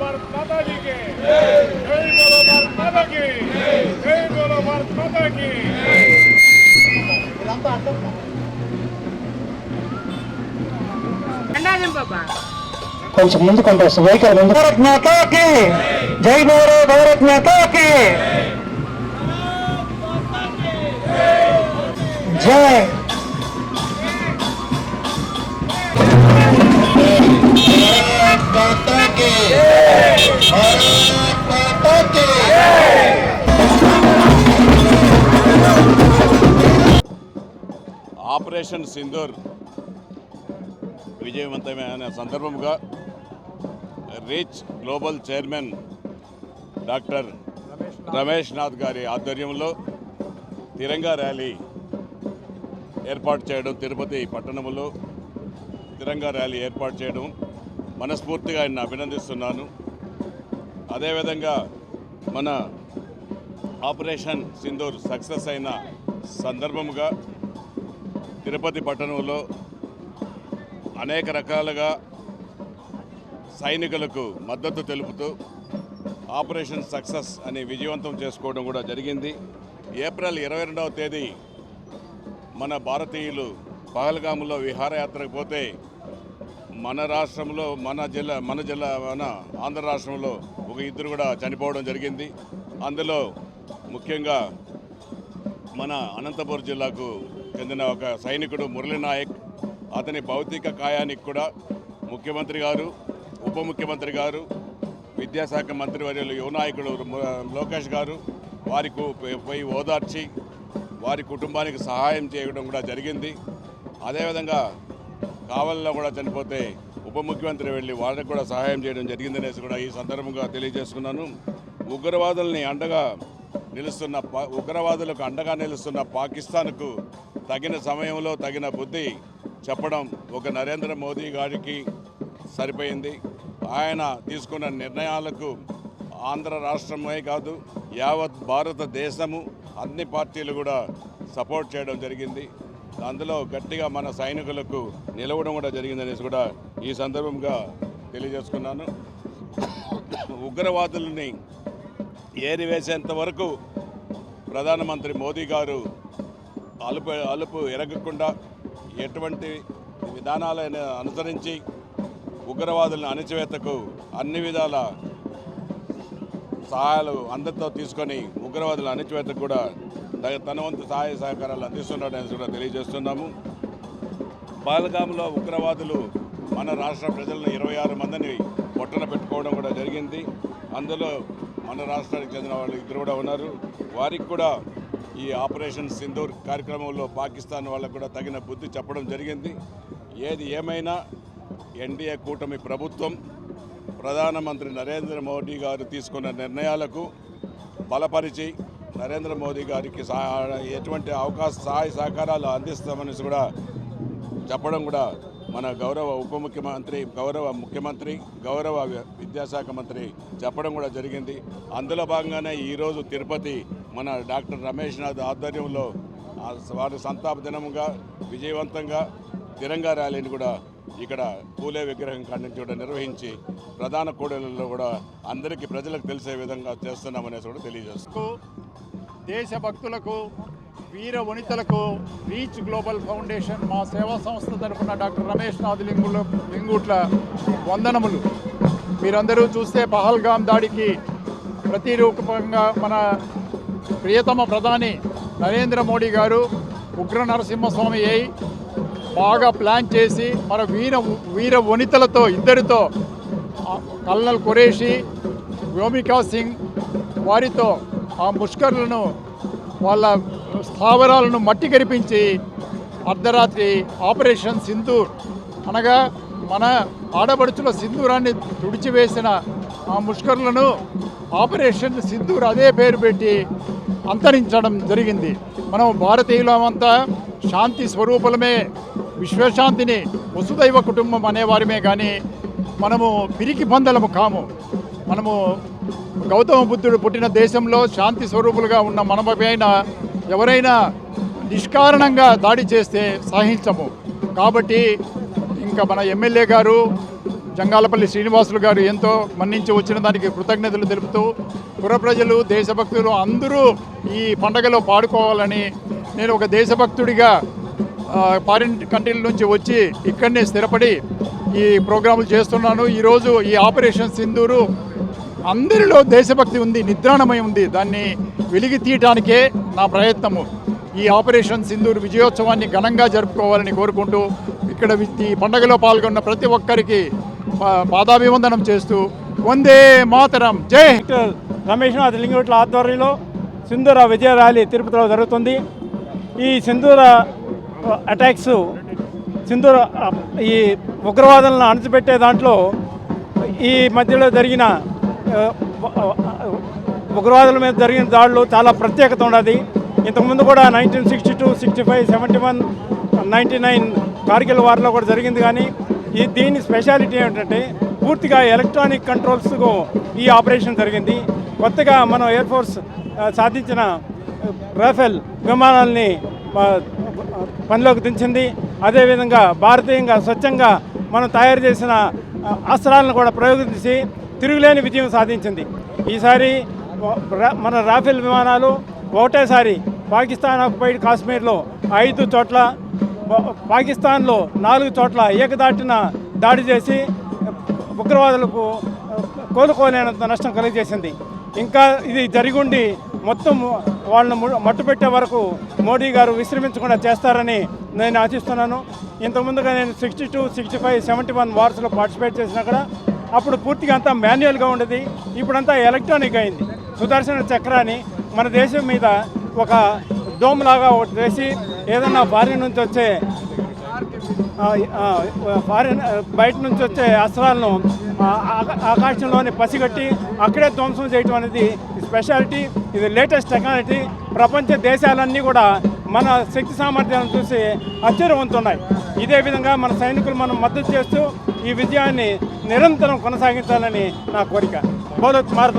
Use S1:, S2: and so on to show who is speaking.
S1: भारत माता जी के जय बोलो भारत माता की जय बोलो भारत माता की
S2: కొంచెం ముందు కొంత వెహికల్ ముందు భారత్ మాతాకి జై బోలో భారత్ మాతాకి జై
S3: ఆపరేషన్ సింధూర్ విజయవంతమైన సందర్భంగా reach global chairman doctor Ramesh Nath గారి ఆధ్వర్యంలో తిరంగా ర్యాలీ ఏర్పాటు చేయడం, తిరుపతి పట్టణంలో తిరంగా ర్యాలీ ఏర్పాటు చేయడం మనస్ఫూర్తిగా ఆయన అభినందిస్తున్నాను. అదేవిధంగా మన ఆపరేషన్ సింధూర్ సక్సెస్ అయిన సందర్భముగా తిరుపతి పట్టణంలో అనేక రకాలుగా సైనికులకు మద్దతు తెలుపుతూ ఆపరేషన్ సక్సెస్ అని విజయవంతం చేసుకోవడం కూడా జరిగింది. ఏప్రిల్ 22వ తేదీ మన భారతీయులు పహల్గాములో విహారయాత్రకు పోతే మన రాష్ట్రంలో మన ఆంధ్ర రాష్ట్రంలో ఒక ఇద్దరు కూడా చనిపోవడం జరిగింది. అందులో ముఖ్యంగా మన అనంతపురం జిల్లాకు చెందిన ఒక సైనికుడు మురళీనాయక్, అతని భౌతిక కాయానికి కూడా ముఖ్యమంత్రి గారు, ఉప ముఖ్యమంత్రి గారు, విద్యాశాఖ మంత్రివర్యులు యువ నాయకుడు లోకేష్ గారు వారికి పోయి ఓదార్చి వారి కుటుంబానికి సహాయం చేయడం కూడా జరిగింది. అదేవిధంగా కావలిలో కూడా చనిపోతే ఉప ముఖ్యమంత్రి వెళ్ళి వాళ్ళకి కూడా సహాయం చేయడం జరిగిందనేసి కూడా ఈ సందర్భంగా తెలియజేసుకున్నాను. ఉగ్రవాదులకు అండగా నిలుస్తున్న పాకిస్తాన్కు తగిన సమయంలో తగిన బుద్ధి చెప్పడం ఒక నరేంద్ర మోదీ గారికి సరిపోయింది. ఆయన తీసుకున్న నిర్ణయాలకు ఆంధ్ర రాష్ట్రమే కాదు యావత్ భారతదేశము అన్ని పార్టీలు కూడా సపోర్ట్ చేయడం జరిగింది. అందులో గట్టిగా మన సైనికులకు నిలవడం కూడా జరిగిందనేసి కూడా ఈ సందర్భంగా తెలియజేసుకున్నాను. ఉగ్రవాదులని ఏరివేసేంత వరకు ప్రధానమంత్రి మోదీ గారు అలుపు ఎరగకుండా ఎటువంటి విధానాలను అనుసరించి ఉగ్రవాదులను అణచివేతకు అన్ని విధాల సహాయాలు అందరితో తీసుకొని ఉగ్రవాదుల అణచివేతకు కూడా తన వంతు సహాయ సహకారాలు అందిస్తున్నాడని కూడా తెలియజేస్తున్నాము. పహల్గామ్లో ఉగ్రవాదులు మన రాష్ట్ర ప్రజలను 26 మందిని పొట్టన పెట్టుకోవడం కూడా జరిగింది. అందులో మన రాష్ట్రానికి చెందిన వాళ్ళు ఇద్దరు కూడా ఉన్నారు. వారికి కూడా ఈ ఆపరేషన్ సింధూర్ కార్యక్రమంలో పాకిస్తాన్ వాళ్ళకు కూడా తగిన బుద్ధి చెప్పడం జరిగింది. ఏది ఏమైనా ఎన్డీఏ కూటమి ప్రభుత్వం ప్రధానమంత్రి నరేంద్ర మోడీ గారు తీసుకున్న నిర్ణయాలకు బలపరిచి నరేంద్ర మోదీ గారికి ఎటువంటి సహాయ సహకారాలు అందిస్తామని కూడా చెప్పడం కూడా మన గౌరవ ఉప ముఖ్యమంత్రి, గౌరవ ముఖ్యమంత్రి, గౌరవ విద్యాశాఖ మంత్రి చెప్పడం కూడా జరిగింది. అందులో భాగంగానే ఈరోజు తిరుపతి మన డాక్టర్ రమేష్ నాథ్ ఆధ్వర్యంలో వారి సంతాప దినముగా విజయవంతంగా తిరంగా ర్యాలీని కూడా ఇక్కడ పూలే విగ్రహం కాడి నుంచి కూడా నిర్వహించి ప్రధాన కూడళ్లలో కూడా అందరికీ ప్రజలకు తెలిసే విధంగా చేస్తున్నామనేసి కూడా తెలియజేస్తాం.
S1: దేశభక్తులకు, వీర వనితలకు రీచ్ గ్లోబల్ ఫౌండేషన్ మా సేవా సంస్థ తరఫున డాక్టర్ రమేష్ నాథ్ లింగుట్ల వందనములు. మీరందరూ చూస్తే పహల్గామ్ దాడికి ప్రతిరూపంగా మన ప్రియతమ ప్రధాని నరేంద్ర మోడీ గారు ఉగ్ర నరసింహస్వామి అయి బాగా ప్లాన్ చేసి మన వీర వనితలతో ఇద్దరితో కల్నల్ ఖురేషీ, వ్యోమికా సింగ్ వారితో ఆ ముష్కర్లను వాళ్ళ స్థావరాలను మట్టి కరిపించి అర్ధరాత్రి ఆపరేషన్ సింధూర్ అనగా మన ఆడపడుచుల సింధూరాన్ని తుడిచివేసిన ఆ ముష్కరులను ఆపరేషన్ సింధూర్ అదే పేరు పెట్టి అంతరించడం జరిగింది. మనం భారతీయులమంతా శాంతి స్వరూపులమే, విశ్వశాంతిని వసుదైవ కుటుంబం అనేవారమే కానీ మనము పిరికి పందలము కాము. మనము గౌతమ బుద్ధుడు పుట్టిన దేశంలో శాంతి స్వరూపులుగా ఉన్న మనపైన ఎవరైనా నిష్కారణంగా దాడి చేస్తే సహించము. కాబట్టి ఇంకా మన ఎమ్మెల్యే గారు జంగాలపల్లి శ్రీనివాసులు గారు ఎంతో మన్నించి వచ్చిన దానికి కృతజ్ఞతలు తెలుపుతూ పుర ప్రజలు దేశభక్తులు అందరూ ఈ పండగలో పాడుకోవాలని నేను ఒక దేశభక్తుడిగా ఫారిన్ కంట్రీల నుంచి వచ్చి ఇక్కడనే స్థిరపడి ఈ ప్రోగ్రాములు చేస్తున్నాను. ఈరోజు ఈ ఆపరేషన్ సింధూరు అందరిలో దేశభక్తి ఉంది, నిద్రాణమై ఉంది. దాన్ని వెలిగి తీయటానికే నా ప్రయత్నము. ఈ ఆపరేషన్ సింధూర్ విజయోత్సవాన్ని ఘనంగా జరుపుకోవాలని కోరుకుంటూ ఇక్కడ ఈ పండుగలో పాల్గొన్న ప్రతి ఒక్కరికి పాదాభివందనం చేస్తూ వందే మాతరం జై
S4: రమేష్నాథ్ లింగోట్ల ఆధ్వర్యంలో సింధూర విజయ ర్యాలీ తిరుపతిలో జరుగుతుంది. ఈ సింధూర అటాక్స్ సింధూర ఈ ఉగ్రవాదులను అణచిపెట్టే దాంట్లో ఈ మధ్యలో జరిగిన ఉగ్రవాదుల మీద జరిగిన దాడులు చాలా ప్రత్యేకత ఉన్నది. ఇంతకుముందు కూడా 1962, 65, 71, 99 కార్గిల్ వార్లో కూడా జరిగింది. కానీ దీని స్పెషాలిటీ ఏంటంటే పూర్తిగా ఎలక్ట్రానిక్ కంట్రోల్స్కు ఈ ఆపరేషన్ జరిగింది. కొత్తగా మనం ఎయిర్ ఫోర్స్ సాధించిన రాఫెల్ విమానాల్ని పనిలోకి దించింది. అదేవిధంగా భారతీయంగా స్వచ్ఛంగా మనం తయారు చేసిన అస్త్రాలను కూడా ప్రయోగించి తిరుగులేని విజయం సాధించింది. ఈసారి మన రాఫెల్ విమానాలు ఒకటేసారి పాకిస్తాన్ ఆక్యుపైడ్ కాశ్మీర్లో 5 చోట్ల, పాకిస్తాన్లో 4 చోట్ల ఏకదాటిన దాడి చేసి ఉగ్రవాదులకు కోలుకోలేనంత నష్టం కలిగజేసింది. ఇంకా ఇది జరిగుండి మొత్తం వాళ్ళను మట్టుపెట్టే వరకు మోడీ గారు విశ్రమించకుండా చేస్తారని నేను ఆశిస్తున్నాను. ఇంతకుముందుగా నేను 62, 65, 71 వార్స్లో పార్టిసిపేట్ చేసినా కూడా అప్పుడు పూర్తిగా అంతా మాన్యువల్గా ఉండేది. ఇప్పుడంతా ఎలక్ట్రానిక్ అయింది. సుదర్శన చక్రాన్ని మన దేశం మీద ఒక డోమ్ లాగా వేసి ఏదన్నా ఫారిన్ నుంచి వచ్చే బయట నుంచి వచ్చే అస్త్రాలను ఆకాశంలోనే పసిగట్టి అక్కడే ధ్వంసం చేయటం అనేది స్పెషాలిటీ. ఇది లేటెస్ట్ టెక్నాలజీ. ప్రపంచ దేశాలన్నీ కూడా మన శక్తి సామర్థ్యాలను చూసి ఆశ్చర్యవంతున్నాయి. ఇదే విధంగా మన సైనికులు మనం మద్దతు చేస్తూ ఈ విజయాన్ని నిరంతరం కొనసాగించాలని నా కోరిక. భారత్ మాత